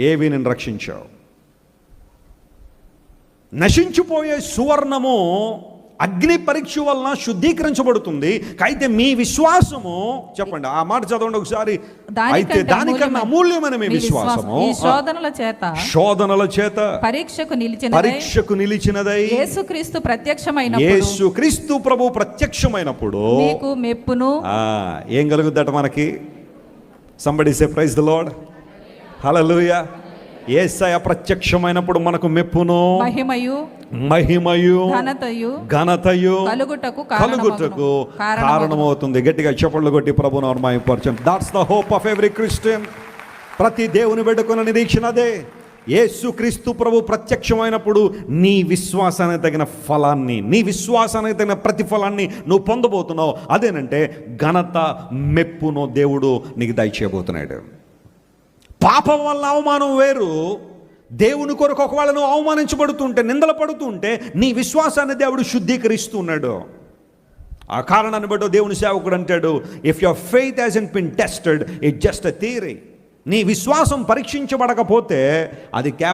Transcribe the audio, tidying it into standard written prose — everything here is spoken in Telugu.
ఏవి నిన్ను రక్షించావు? నశించిపోయే సువర్ణము అగ్ని పరీక్ష వలన శుద్ధీకరించబడుతుంది. అయితే మీ విశ్వాసము, చెప్పండి ఆ మాట చదవండి ఒకసారి. అయితే దానికన్నా అమూల్యమైన మీ విశ్వాసము శోధనల చేత పరీక్షకు నిలిచినదై యేసుక్రీస్తు ప్రభు ప్రత్యక్షమైనప్పుడు మీకు మెప్పును. ఏం కలుగుద్దట మనకి? Somebody say praise the lord, hallelujah. యేసయ్య ప్రత్యక్షమైనప్పుడు మనకు మెప్పును, మహిమయు ఘనతయు కలుగుటకు కారణమవుతుంది. గట్టిగా చప్పట్లు కొట్టి ప్రభువును మహిమపరచండి. That's the hope of every Christian. ప్రతి దేవుని బిడ్డకున్న నిరీక్షణ అదే. యేసుక్రీస్తు ప్రభు ప్రత్యక్షమైనప్పుడు నీ విశ్వాసానికి తగిన ఫలాన్ని, నీ విశ్వాసానికి తగిన ప్రతిఫలాన్ని నువ్వు పొందబోతున్నావు. అదేనంటే ఘనత, మెప్పును దేవుడు నీకు దయచేయబోతున్నాడు. పాపం వల్ల అవమానం వేరు. దేవుని కొరకు ఒకవేళ నువ్వు అవమానించబడుతుంటే, నిందలు పడుతుంటే నీ విశ్వాసాన్ని దేవుడు శుద్ధీకరిస్తున్నాడు. ఆ కారణాన్ని బట్టి దేవుని సేవకుడు అంటాడు, if your faith hasn't been tested, it just a theory. నీ విశ్వాసం పరీక్షించబడకపోతే అది కేవలం